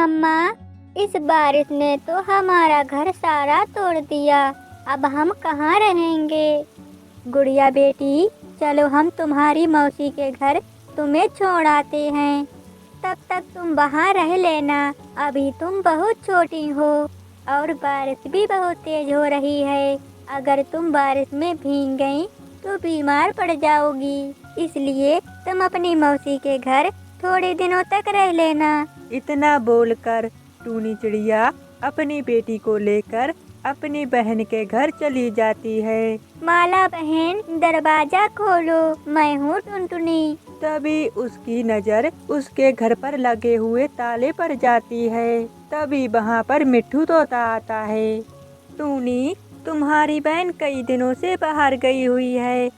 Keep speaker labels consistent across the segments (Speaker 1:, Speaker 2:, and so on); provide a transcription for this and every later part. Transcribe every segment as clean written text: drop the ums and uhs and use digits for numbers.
Speaker 1: मम्मा, इस बारिश ने तो हमारा घर सारा तोड़ दिया। अब हम कहाँ रहेंगे? गुड़िया बेटी, चलो हम तुम्हारी मौसी के घर तुम्हें छोड़ आते हैं। तब तक तुम वहाँ रह लेना। अभी तुम बहुत छोटी हो और बारिश भी बहुत तेज हो रही है। अगर तुम बारिश में भीग गई तो बीमार पड़ जाओगी। इसलिए तुम अपनी मौसी के घर थोड़े दिनों तक रह लेना।
Speaker 2: इतना बोलकर टूनी चिड़िया अपनी बेटी को लेकर अपनी बहन के घर चली जाती है।
Speaker 1: माला बहन, दरवाजा खोलो, मैं हूँ टुनटुनी।
Speaker 2: तभी उसकी नजर उसके घर पर लगे हुए ताले पर जाती है। तभी वहाँ पर मिट्ठू तोता आता है। टूनी, तुम्हारी बहन कई दिनों से बाहर गई हुई है,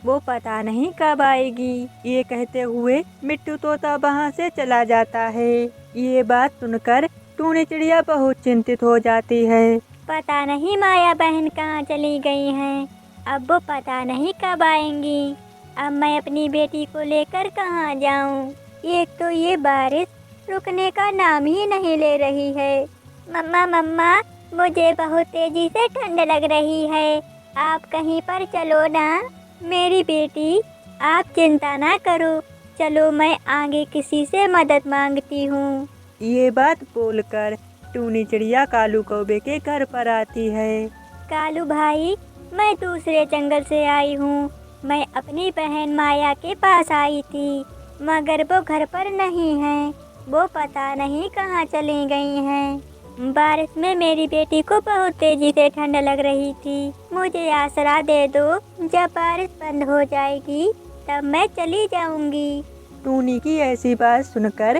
Speaker 2: वो पता नहीं कब आएगी। ये कहते हुए मिट्ठू तोता वहाँ से चला जाता है। ये बात सुनकर टूनी चिड़िया बहुत चिंतित हो जाती है।
Speaker 1: पता नहीं माया बहन कहाँ चली गई हैं। अब वो पता नहीं कब आएंगी। अब मैं अपनी बेटी को लेकर कहाँ जाऊँ? एक तो ये बारिश रुकने का नाम ही नहीं ले रही है। मम्मा मम्मा, मुझे बहुत तेजी से ठंड लग रही है। आप कहीं पर चलो ना। मेरी बेटी, आप चिंता ना करो। चलो मैं आगे किसी से मदद मांगती हूँ।
Speaker 2: ये बात बोलकर टूनी चिड़िया कालू कौवे के घर पर आती है।
Speaker 1: कालू भाई, मैं दूसरे जंगल से आई हूँ। मैं अपनी बहन माया के पास आई थी, मगर वो घर पर नहीं है। वो पता नहीं कहाँ चली गई हैं। बारिश में मेरी बेटी को बहुत तेजी से ठंड लग रही थी। मुझे आसरा दे दो। जब बारिश बंद हो जाएगी तब मैं चली जाऊंगी।
Speaker 2: टूनी की ऐसी बात सुनकर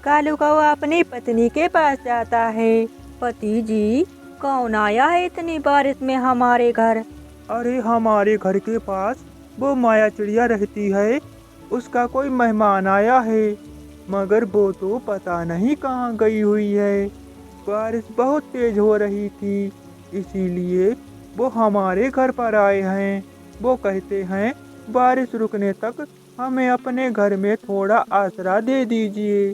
Speaker 2: कालू कौवा अपनी पत्नी के पास जाता है। पति जी, कौन आया है इतनी बारिश में हमारे घर?
Speaker 3: अरे हमारे घर के पास वो माया चिड़िया रहती है, उसका कोई मेहमान आया है, मगर वो तो पता नहीं कहाँ गई हुई है। बारिश बहुत तेज हो रही थी, इसीलिए वो हमारे घर पर आए हैं। वो कहते हैं बारिश रुकने तक हमें अपने घर में थोड़ा आसरा दे दीजिए।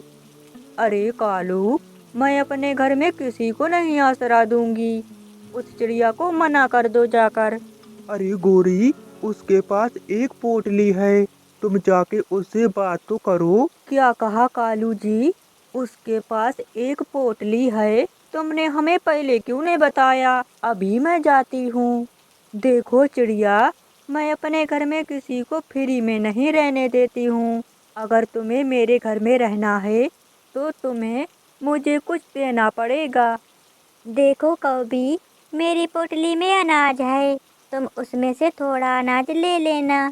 Speaker 2: अरे कालू, मैं अपने घर में किसी को नहीं आसरा दूंगी। उस चिड़िया को मना कर दो जाकर।
Speaker 3: अरे गोरी, उसके पास एक पोटली है, तुम जाके उससे बात तो करो।
Speaker 2: क्या कहा कालू जी? उसके पास एक पोटली है? तुमने हमें पहले क्यों नहीं बताया? अभी मैं जाती हूँ। देखो चिड़िया, मैं अपने घर में किसी को फ्री में नहीं रहने देती हूँ। अगर तुम्हें मेरे घर में रहना है तो तुम्हें मुझे कुछ देना पड़ेगा।
Speaker 1: देखो कौवी, मेरी पोटली में अनाज है, तुम उसमें से थोड़ा अनाज ले लेना।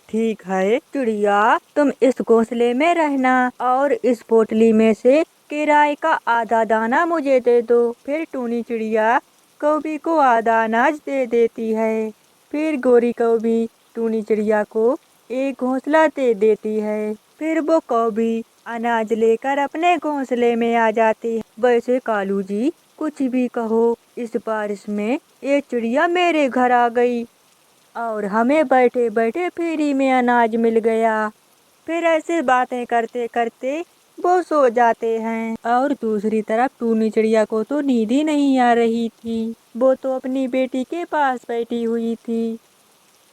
Speaker 2: ठीक है चिड़िया, तुम इस घोंसले में रहना और इस पोटली में से किराए का आधा दाना मुझे दे दो। फिर टूनी चिड़िया कौवी को आधा अनाज दे देती है। फिर गोरी कौवी टूनी चिड़िया को एक घोंसला दे देती है। फिर वो कौवी अनाज लेकर अपने घोंसले में आ जाती है। वैसे कालू जी, कुछ भी कहो, इस बारिश में ये चिड़िया मेरे घर आ गई और हमें बैठे बैठे फ्री में अनाज मिल गया। फिर ऐसे बातें करते करते वो सो जाते हैं। और दूसरी तरफ टूनी चिड़िया को तो नींद ही नहीं आ रही थी। वो तो अपनी बेटी के पास बैठी हुई थी।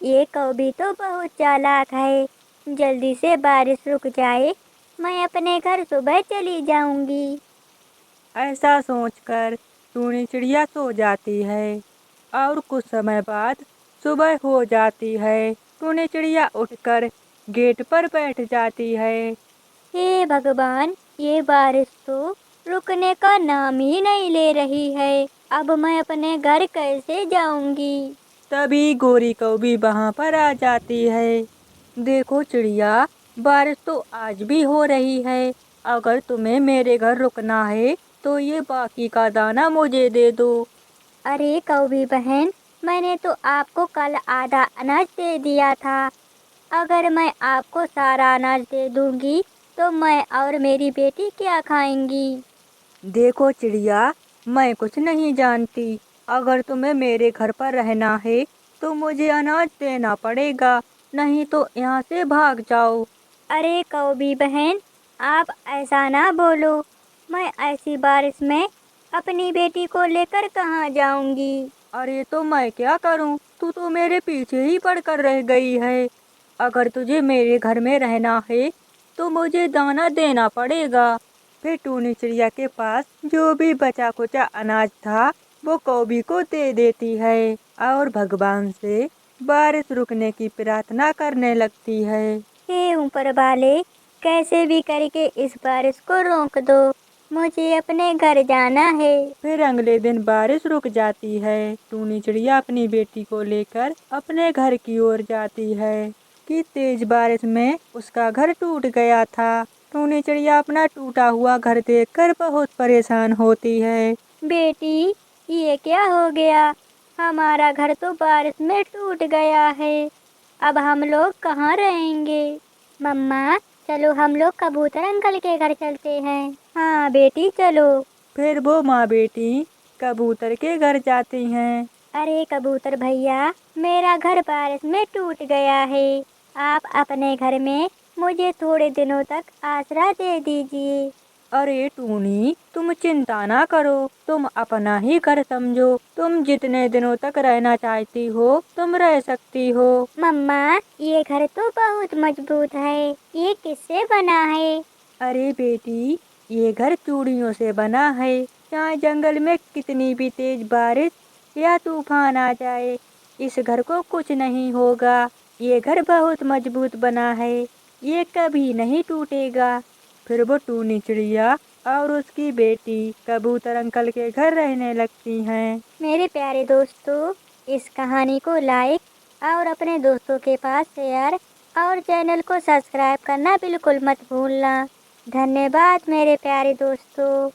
Speaker 1: ये कौवी तो बहुत चालाक है। जल्दी से बारिश रुक जाए, मैं अपने घर सुबह चली जाऊंगी।
Speaker 2: ऐसा सोचकर टूनी चिड़िया सो जाती है और कुछ समय बाद सुबह हो जाती है। टूनी चिड़िया उठकर गेट पर बैठ जाती है।
Speaker 1: हे भगवान, ये बारिश तो रुकने का नाम ही नहीं ले रही है। अब मैं अपने घर कैसे जाऊंगी?
Speaker 2: तभी गोरी कौवी वहाँ पर आ जाती है। देखो चिड़िया, बारिश तो आज भी हो रही है। अगर तुम्हें मेरे घर रुकना है तो ये बाकी का दाना मुझे दे दो।
Speaker 1: अरे कौवी बहन, मैंने तो आपको कल आधा अनाज दे दिया था। अगर मैं आपको सारा अनाज दे दूंगी तो मैं और मेरी बेटी क्या खाएंगी?
Speaker 2: देखो चिड़िया, मैं कुछ नहीं जानती। अगर तुम्हें मेरे घर पर रहना है तो मुझे अनाज देना पड़ेगा, नहीं तो यहाँ से भाग जाओ।
Speaker 1: अरे कौवी बहन, आप ऐसा ना बोलो। मैं ऐसी बारिश में अपनी बेटी को लेकर कहाँ जाऊंगी।
Speaker 2: अरे तो मैं क्या करूं, तू तो मेरे पीछे ही पड़कर रह गई है। अगर तुझे मेरे घर में रहना है तो मुझे दाना देना पड़ेगा। फिर टूनी चिड़िया के पास जो भी बचा कुचा अनाज था वो कौवी को दे देती है और भगवान से बारिश रुकने की प्रार्थना करने लगती है।
Speaker 1: हे ऊपर वाले, कैसे भी करके इस बारिश को रोक दो, मुझे अपने घर जाना है।
Speaker 2: फिर अगले दिन बारिश रुक जाती है। टूनी चिड़िया अपनी बेटी को लेकर अपने घर की ओर जाती है कि तेज बारिश में उसका घर टूट गया था। टूनी चिड़िया अपना टूटा हुआ घर देखकर बहुत परेशान होती है।
Speaker 1: बेटी, ये क्या हो गया? हमारा घर तो बारिश में टूट गया है। अब हम लोग कहाँ रहेंगे? मम्मा, चलो हम लोग कबूतर अंकल के घर चलते हैं। हाँ बेटी, चलो।
Speaker 2: फिर वो माँ बेटी कबूतर के घर जाती हैं।
Speaker 1: अरे कबूतर भैया, मेरा घर बारिश में टूट गया है। आप अपने घर में मुझे थोड़े दिनों तक आसरा दे दीजिए।
Speaker 2: अरे टूनी, तुम चिंता ना करो, तुम अपना ही घर समझो। तुम जितने दिनों तक रहना चाहती हो तुम रह सकती हो।
Speaker 1: मम्मा, ये घर तो बहुत मजबूत है। ये किससे बना है?
Speaker 2: अरे बेटी, ये घर चूड़ियों से बना है। चाहे जंगल में कितनी भी तेज बारिश या तूफान आ जाए, इस घर को कुछ नहीं होगा। ये घर बहुत मजबूत बना है, ये कभी नहीं टूटेगा। फिर वो टूनी चिड़िया और उसकी बेटी कबूतर अंकल के घर रहने लगती हैं।
Speaker 1: मेरे प्यारे दोस्तों, इस कहानी को लाइक और अपने दोस्तों के पास शेयर और चैनल को सब्सक्राइब करना बिल्कुल मत भूलना। धन्यवाद मेरे प्यारे दोस्तों।